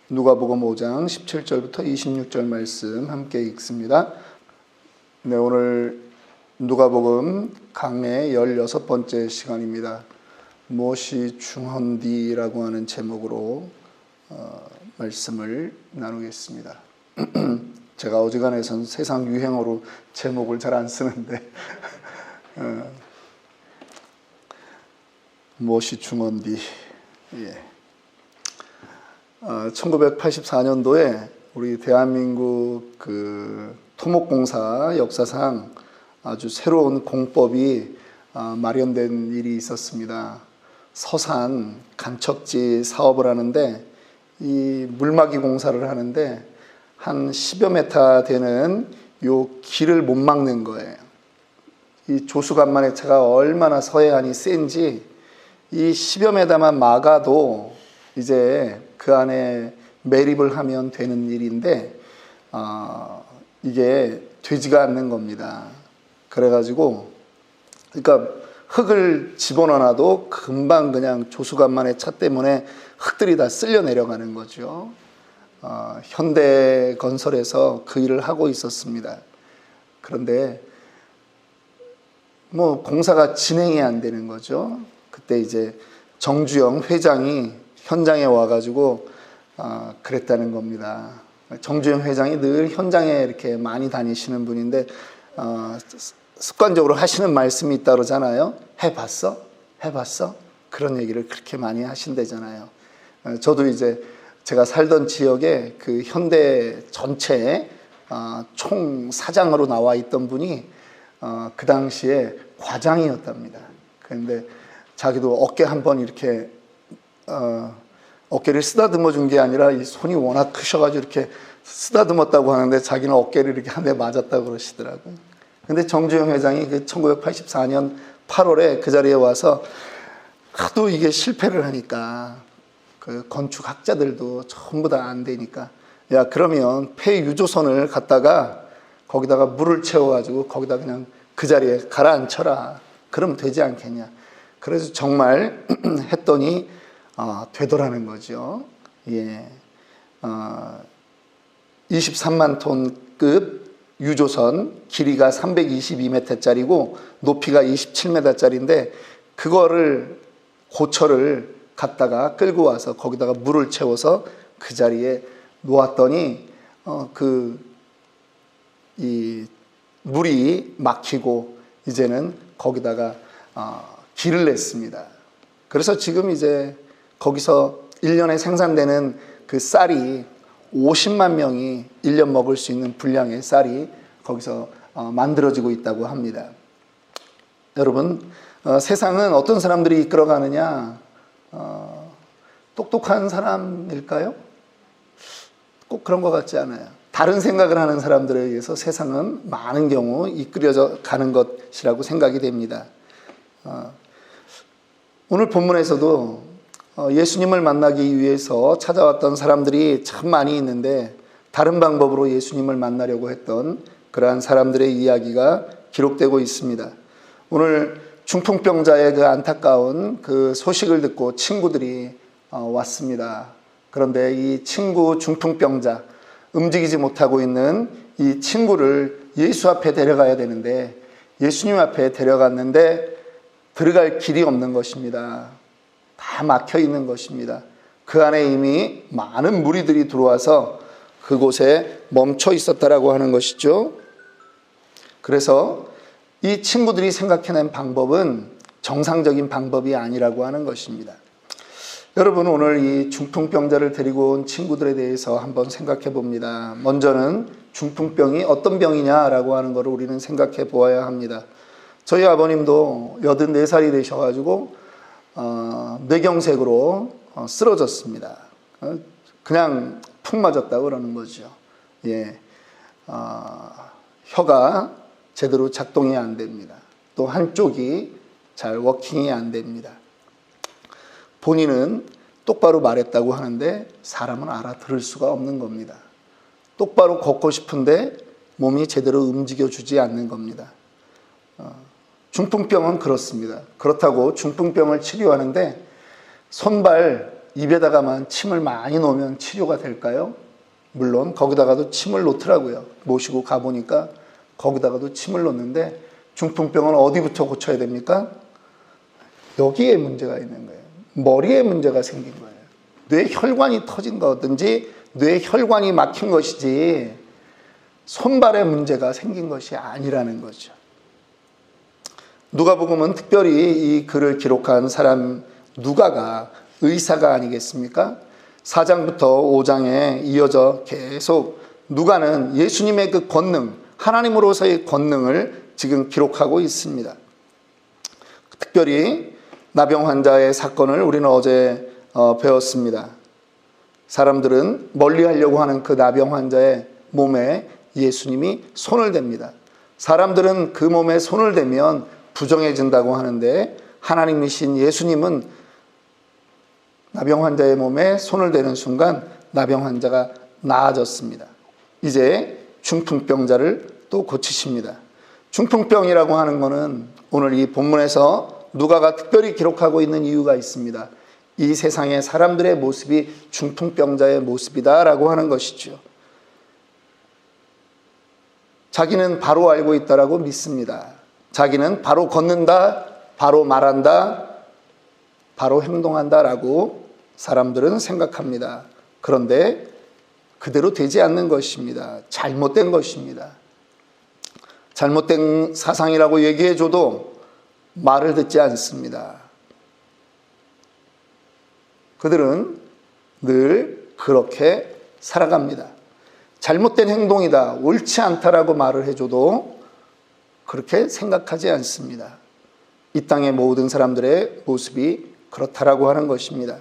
누가복음 5장 17절부터 26절 말씀 함께 읽습니다. 네, 오늘 누가복음 강의 16번째 시간입니다. 무엇이 중헌디라고 하는 제목으로 말씀을 나누겠습니다. 제가 어지간해선 세상 유행어로 제목을 잘 안 쓰는데 무엇이 중헌디. 1984년도에 우리 대한민국 토목공사 역사상 아주 새로운 공법이 마련된 일이 있었습니다. 서산 간척지 사업을 하는데 이 물막이 공사를 하는데 한 10여 메타 되는 요 길을 못 막는 거예요. 이 조수간만의 차가 얼마나 서해안이 센지 이 10여 메타만 막아도 이제 그 안에 매립을 하면 되는 일인데 이게 되지가 않는 겁니다. 그래가지고 그러니까 흙을 집어넣어놔도 금방 그냥 조수간만의 차 때문에 흙들이 다 쓸려 내려가는 거죠. 현대건설에서 그 일을 하고 있었습니다. 그런데 뭐 공사가 진행이 안 되는 거죠. 그때 이제 정주영 회장이 현장에 와가지고 그랬다는 겁니다. 정주영 회장이 늘 현장에 이렇게 많이 다니시는 분인데 습관적으로 하시는 말씀이 있다 그러잖아요. 해봤어? 해봤어? 그런 얘기를 그렇게 많이 하신대잖아요. 저도 이제 제가 살던 지역에 그 현대 전체에 총 사장으로 나와 있던 분이 그 당시에 과장이었답니다. 그런데 자기도 어깨 한번 이렇게 어깨를 쓰다듬어 준 게 아니라 이 손이 워낙 크셔가지고 이렇게 쓰다듬었다고 하는데 자기는 어깨를 이렇게 한 대 맞았다고 그러시더라고요. 근데 정주영 회장이 그 1984년 8월에 그 자리에 와서 하도 이게 실패를 하니까 그 건축학자들도 전부 다 안 되니까 야, 그러면 폐유조선을 갖다가 거기다가 물을 채워가지고 거기다 그냥 그 자리에 가라앉혀라. 그러면 되지 않겠냐. 그래서 정말 했더니 되더라는 거죠. 예. 23만 톤급 유조선, 길이가 322m짜리고 높이가 27m짜리인데 그거를 고철을 갖다가 끌고 와서 거기다가 물을 채워서 그 자리에 놓았더니 이 물이 막히고 이제는 거기다가 길을 냈습니다. 그래서 지금 이제 거기서 1년에 생산되는 그 쌀이 50만 명이 1년 먹을 수 있는 분량의 쌀이 거기서 만들어지고 있다고 합니다. 여러분, 세상은 어떤 사람들이 이끌어가느냐? 똑똑한 사람일까요? 꼭 그런 것 같지 않아요. 다른 생각을 하는 사람들에 의해서 세상은 많은 경우 이끌어져 가는 것이라고 생각이 됩니다. 오늘 본문에서도 예수님을 만나기 위해서 찾아왔던 사람들이 참 많이 있는데 다른 방법으로 예수님을 만나려고 했던 그러한 사람들의 이야기가 기록되고 있습니다. 오늘 중풍병자의 그 안타까운 그 소식을 듣고 친구들이 왔습니다. 그런데 이 친구 중풍병자, 움직이지 못하고 있는 이 친구를 예수 앞에 데려가야 되는데 예수님 앞에 데려갔는데 들어갈 길이 없는 것입니다. 다 막혀 있는 것입니다. 그 안에 이미 많은 무리들이 들어와서 그곳에 멈춰 있었다라고 하는 것이죠. 그래서 이 친구들이 생각해낸 방법은 정상적인 방법이 아니라고 하는 것입니다. 여러분, 오늘 이 중풍병자를 데리고 온 친구들에 대해서 한번 생각해 봅니다. 먼저는 중풍병이 어떤 병이냐라고 하는 것을 우리는 생각해 보아야 합니다. 저희 아버님도 84살이 되셔가지고 뇌경색으로 쓰러졌습니다. 그냥 푹 맞았다고 그러는 거죠. 예, 혀가 제대로 작동이 안 됩니다. 또 한쪽이 잘 워킹이 안 됩니다. 본인은 똑바로 말했다고 하는데 사람은 알아들을 수가 없는 겁니다. 똑바로 걷고 싶은데 몸이 제대로 움직여주지 않는 겁니다. 중풍병은 그렇습니다. 그렇다고 중풍병을 치료하는데 손발 입에다가만 침을 많이 놓으면 치료가 될까요? 물론 거기다가도 침을 놓더라고요. 모시고 가보니까 거기다가도 침을 놓는데 중풍병은 어디부터 고쳐야 됩니까? 여기에 문제가 있는 거예요. 머리에 문제가 생긴 거예요. 뇌혈관이 터진 거든지 뇌혈관이 막힌 것이지 손발에 문제가 생긴 것이 아니라는 거죠. 누가복음은 특별히 이 글을 기록한 사람 누가가 의사가 아니겠습니까? 4장부터 5장에 이어져 계속 누가는 예수님의 그 권능, 하나님으로서의 권능을 지금 기록하고 있습니다. 특별히 나병 환자의 사건을 우리는 어제 배웠습니다. 사람들은 멀리하려고 하는 그 나병 환자의 몸에 예수님이 손을 댑니다. 사람들은 그 몸에 손을 대면 부정해진다고 하는데 하나님이신 예수님은 나병 환자의 몸에 손을 대는 순간 나병 환자가 나아졌습니다. 이제 중풍병자를 또 고치십니다. 중풍병이라고 하는 것은 오늘 이 본문에서 누가가 특별히 기록하고 있는 이유가 있습니다. 이 세상의 사람들의 모습이 중풍병자의 모습이다라고 하는 것이죠. 자기는 바로 알고 있다라고 믿습니다. 자기는 바로 걷는다, 바로 말한다, 바로 행동한다라고 사람들은 생각합니다. 그런데 그대로 되지 않는 것입니다. 잘못된 것입니다. 잘못된 사상이라고 얘기해줘도 말을 듣지 않습니다. 그들은 늘 그렇게 살아갑니다. 잘못된 행동이다, 옳지 않다라고 말을 해줘도 그렇게 생각하지 않습니다. 이 땅의 모든 사람들의 모습이 그렇다라고 하는 것입니다.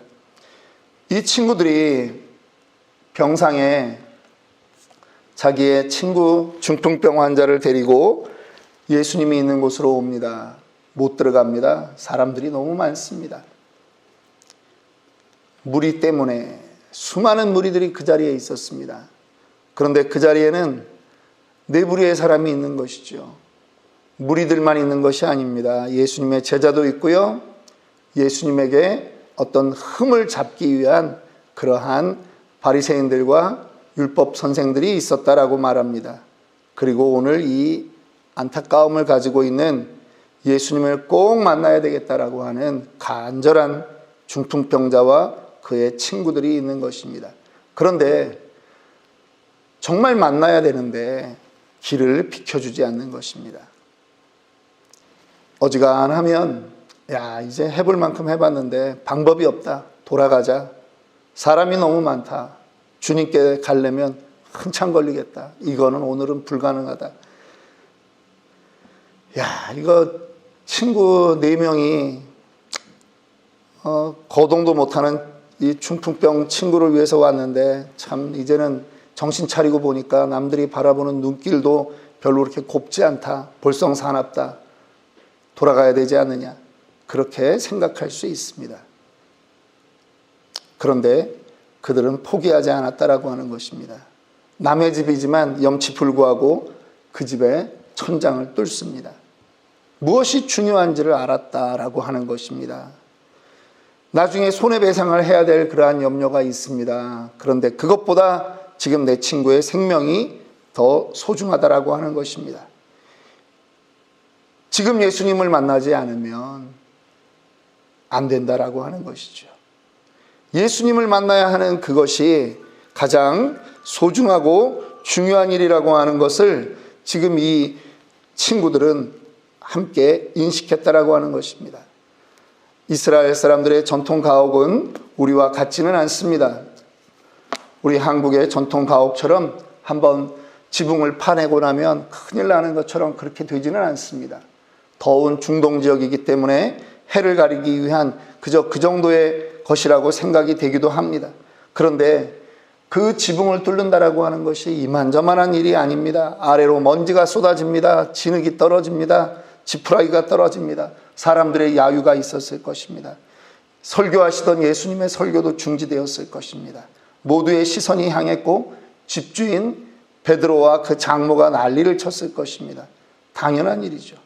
이 친구들이 병상에 자기의 친구 중풍병 환자를 데리고 예수님이 있는 곳으로 옵니다. 못 들어갑니다. 사람들이 너무 많습니다. 무리 때문에 수많은 무리들이 그 자리에 있었습니다. 그런데 그 자리에는 네 부류의 사람이 있는 것이죠. 무리들만 있는 것이 아닙니다. 예수님의 제자도 있고요. 예수님에게 어떤 흠을 잡기 위한 그러한 바리새인들과 율법 선생들이 있었다라고 말합니다. 그리고 오늘 이 안타까움을 가지고 있는 예수님을 꼭 만나야 되겠다라고 하는 간절한 중풍병자와 그의 친구들이 있는 것입니다. 그런데 정말 만나야 되는데 길을 비켜주지 않는 것입니다. 어지간하면 야 이제 해볼 만큼 해봤는데 방법이 없다. 돌아가자. 사람이 너무 많다. 주님께 가려면 한참 걸리겠다. 이거는 오늘은 불가능하다. 야 이거 친구 4명이 거동도 못하는 이 중풍병 친구를 위해서 왔는데 참 이제는 정신 차리고 보니까 남들이 바라보는 눈길도 별로 그렇게 곱지 않다. 볼썽사납다. 돌아가야 되지 않느냐. 그렇게 생각할 수 있습니다. 그런데 그들은 포기하지 않았다라고 하는 것입니다. 남의 집이지만 염치불구하고 그 집에 천장을 뚫습니다. 무엇이 중요한지를 알았다라고 하는 것입니다. 나중에 손해배상을 해야 될 그러한 염려가 있습니다. 그런데 그것보다 지금 내 친구의 생명이 더 소중하다라고 하는 것입니다. 지금 예수님을 만나지 않으면 안 된다라고 하는 것이죠. 예수님을 만나야 하는 그것이 가장 소중하고 중요한 일이라고 하는 것을 지금 이 친구들은 함께 인식했다라고 하는 것입니다. 이스라엘 사람들의 전통 가옥은 우리와 같지는 않습니다. 우리 한국의 전통 가옥처럼 한번 지붕을 파내고 나면 큰일 나는 것처럼 그렇게 되지는 않습니다. 더운 중동 지역이기 때문에 해를 가리기 위한 그저 그 정도의 것이라고 생각이 되기도 합니다. 그런데 그 지붕을 뚫는다라고 하는 것이 이만저만한 일이 아닙니다. 아래로 먼지가 쏟아집니다. 진흙이 떨어집니다. 지푸라기가 떨어집니다. 사람들의 야유가 있었을 것입니다. 설교하시던 예수님의 설교도 중지되었을 것입니다. 모두의 시선이 향했고 집주인 베드로와 그 장모가 난리를 쳤을 것입니다. 당연한 일이죠.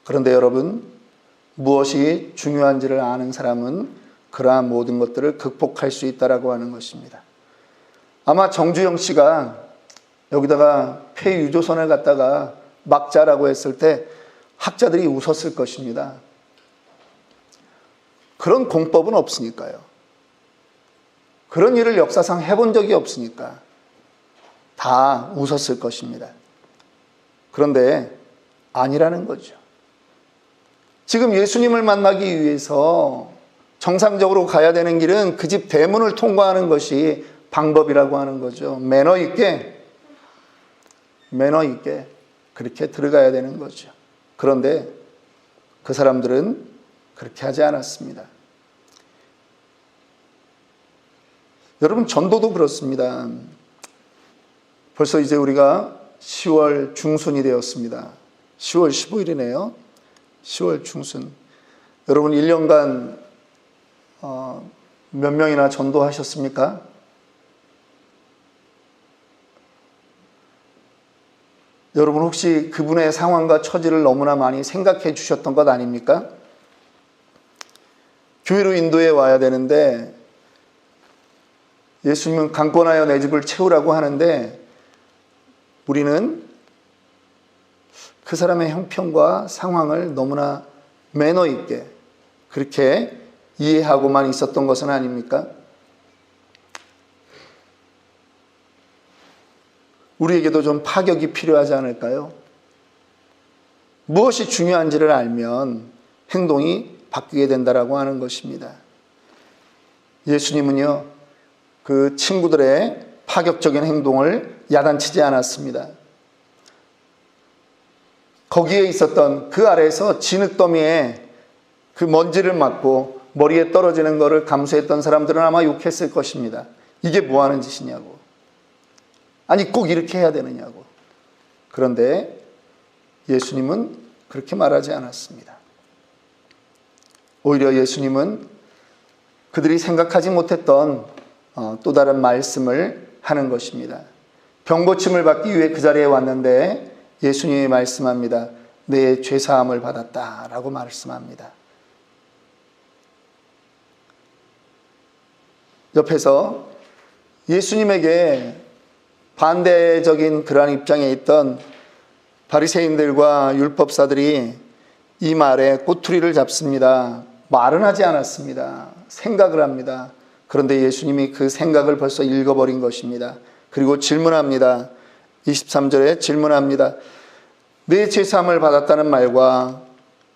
그런데 여러분, 무엇이 중요한지를 아는 사람은 그러한 모든 것들을 극복할 수 있다라고 하는 것입니다. 아마 정주영 씨가 여기다가 폐유조선을 갖다가 막자라고 했을 때 학자들이 웃었을 것입니다. 그런 공법은 없으니까요. 그런 일을 역사상 해본 적이 없으니까 다 웃었을 것입니다. 그런데 아니라는 거죠. 지금 예수님을 만나기 위해서 정상적으로 가야 되는 길은 그 집 대문을 통과하는 것이 방법이라고 하는 거죠. 매너 있게 그렇게 들어가야 되는 거죠. 그런데 그 사람들은 그렇게 하지 않았습니다. 여러분, 전도도 그렇습니다. 벌써 이제 우리가 10월 중순이 되었습니다. 10월 15일이네요. 10월 중순. 여러분 1년간 몇 명이나 전도하셨습니까? 여러분 혹시 그분의 상황과 처지를 너무나 많이 생각해 주셨던 것 아닙니까? 교회로 인도해 와야 되는데 예수님은 강권하여 내 집을 채우라고 하는데 우리는 그 사람의 형편과 상황을 너무나 매너 있게 그렇게 이해하고만 있었던 것은 아닙니까? 우리에게도 좀 파격이 필요하지 않을까요? 무엇이 중요한지를 알면 행동이 바뀌게 된다라고 하는 것입니다. 예수님은요, 그 친구들의 파격적인 행동을 야단치지 않았습니다. 거기에 있었던 그 아래에서 진흙더미에 그 먼지를 맞고 머리에 떨어지는 것을 감수했던 사람들은 아마 욕했을 것입니다. 이게 뭐 하는 짓이냐고. 아니 꼭 이렇게 해야 되느냐고. 그런데 예수님은 그렇게 말하지 않았습니다. 오히려 예수님은 그들이 생각하지 못했던 또 다른 말씀을 하는 것입니다. 병고침을 받기 위해 그 자리에 왔는데 예수님이 말씀합니다. 내 죄사함을 받았다라고 말씀합니다. 옆에서 예수님에게 반대적인 그러한 입장에 있던 바리새인들과 율법사들이 이 말에 꼬투리를 잡습니다. 말은 하지 않았습니다. 생각을 합니다. 그런데 예수님이 그 생각을 벌써 읽어버린 것입니다. 그리고 질문합니다. 23절에 질문합니다. 내 죄사함을 받았다는 말과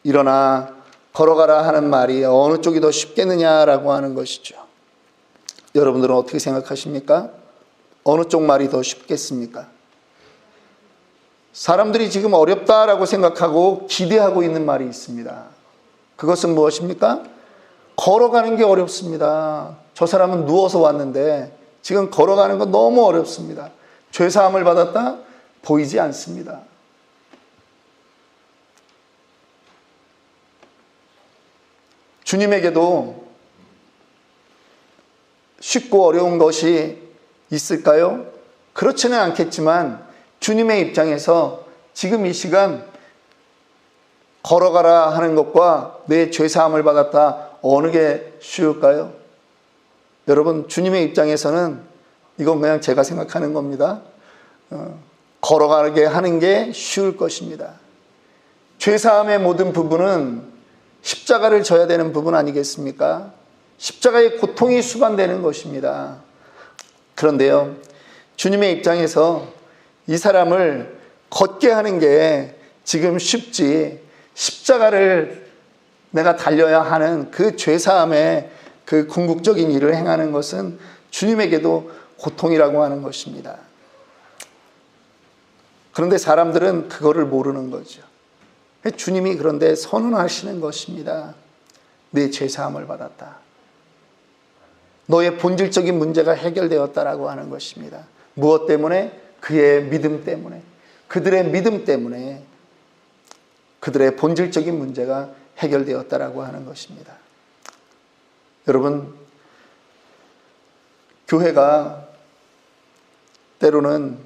일어나 걸어가라 하는 말이 어느 쪽이 더 쉽겠느냐라고 하는 것이죠. 여러분들은 어떻게 생각하십니까? 어느 쪽 말이 더 쉽겠습니까? 사람들이 지금 어렵다라고 생각하고 기대하고 있는 말이 있습니다. 그것은 무엇입니까? 걸어가는 게 어렵습니다. 저 사람은 누워서 왔는데 지금 걸어가는 건 너무 어렵습니다. 죄사함을 받았다? 보이지 않습니다. 주님에게도 쉽고 어려운 것이 있을까요? 그렇지는 않겠지만 주님의 입장에서 지금 이 시간 걸어가라 하는 것과 내 죄사함을 받았다 어느 게 쉬울까요? 여러분 주님의 입장에서는 이건 그냥 제가 생각하는 겁니다. 걸어가게 하는 게 쉬울 것입니다. 죄사함의 모든 부분은 십자가를 져야 되는 부분 아니겠습니까? 십자가의 고통이 수반되는 것입니다. 그런데요, 주님의 입장에서 이 사람을 걷게 하는 게 지금 쉽지, 십자가를 내가 달려야 하는 그 죄사함의 그 궁극적인 일을 행하는 것은 주님에게도 고통이라고 하는 것입니다. 그런데 사람들은 그거를 모르는 거죠. 주님이 그런데 선언하시는 것입니다. 내 죄사함을 받았다. 너의 본질적인 문제가 해결되었다라고 하는 것입니다. 무엇 때문에? 그의 믿음 때문에, 그들의 믿음 때문에 그들의 본질적인 문제가 해결되었다라고 하는 것입니다. 여러분, 교회가 때로는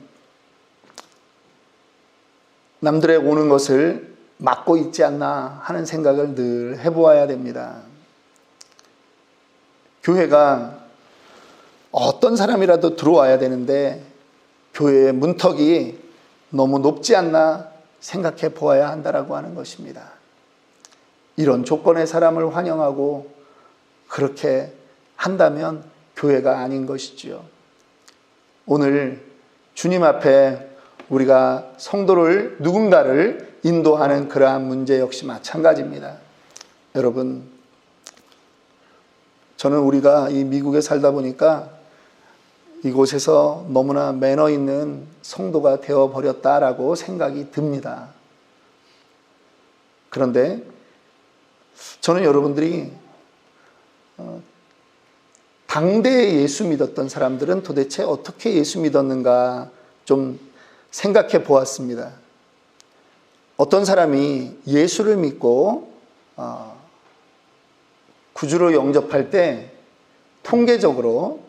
남들의 오는 것을 막고 있지 않나 하는 생각을 늘 해보아야 됩니다. 교회가 어떤 사람이라도 들어와야 되는데 교회의 문턱이 너무 높지 않나 생각해 보아야 한다라고 하는 것입니다. 이런 조건의 사람을 환영하고 그렇게 한다면 교회가 아닌 것이지요. 오늘 주님 앞에 우리가 성도를 누군가를 인도하는 그러한 문제 역시 마찬가지입니다. 여러분, 저는 우리가 이 미국에 살다 보니까 이곳에서 너무나 매너 있는 성도가 되어버렸다라고 생각이 듭니다. 그런데 저는 여러분들이 당대에 예수 믿었던 사람들은 도대체 어떻게 예수 믿었는가 좀 생각해 보았습니다. 어떤 사람이 예수를 믿고 구주로 영접할 때 통계적으로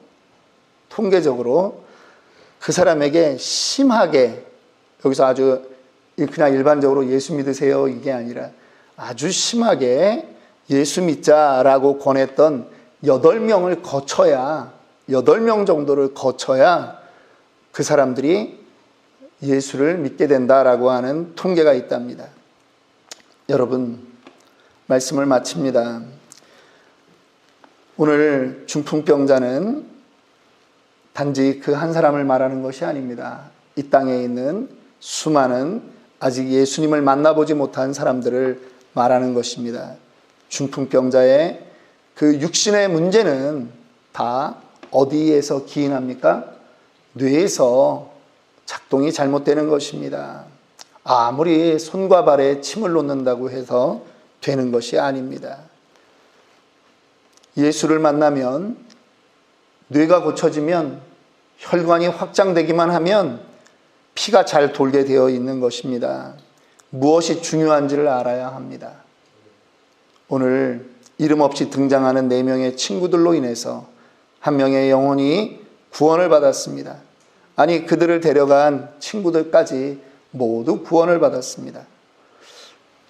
그 사람에게 심하게, 여기서 아주 그냥 일반적으로 예수 믿으세요 이게 아니라 아주 심하게 예수 믿자라고 권했던 8명을 거쳐야, 8명 정도를 거쳐야 그 사람들이 예수를 믿게 된다라고 하는 통계가 있답니다. 여러분, 말씀을 마칩니다. 오늘 중풍병자는 단지 그 한 사람을 말하는 것이 아닙니다. 이 땅에 있는 수많은 아직 예수님을 만나보지 못한 사람들을 말하는 것입니다. 중풍병자의 그 육신의 문제는 다 어디에서 기인합니까? 뇌에서 작동이 잘못되는 것입니다. 아무리 손과 발에 침을 놓는다고 해서 되는 것이 아닙니다. 예수를 만나면, 뇌가 고쳐지면, 혈관이 확장되기만 하면 피가 잘 돌게 되어 있는 것입니다. 무엇이 중요한지를 알아야 합니다. 오늘 이름 없이 등장하는 4명의 친구들로 인해서 한 명의 영혼이 구원을 받았습니다. 아니, 그들을 데려간 친구들까지 모두 구원을 받았습니다.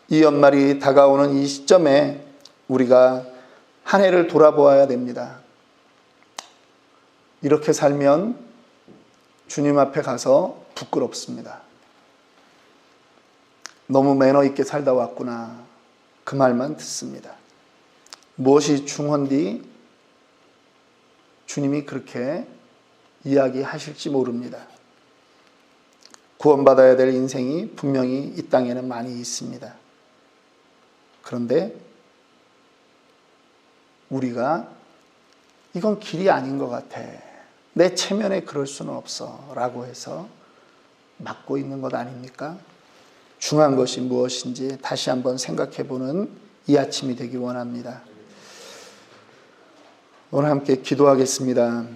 이 연말이 다가오는 이 시점에 우리가 한 해를 돌아보아야 됩니다. 이렇게 살면 주님 앞에 가서 부끄럽습니다. 너무 매너 있게 살다 왔구나, 그 말만 듣습니다. 무엇이 중헌디 주님이 그렇게 이야기하실지 모릅니다. 구원받아야 될 인생이 분명히 이 땅에는 많이 있습니다. 그런데 우리가 이건 길이 아닌 것 같아, 내 체면에 그럴 수는 없어 라고 해서 막고 있는 것 아닙니까? 중요한 것이 무엇인지 다시 한번 생각해보는 이 아침이 되기 원합니다. 오늘 함께 기도하겠습니다.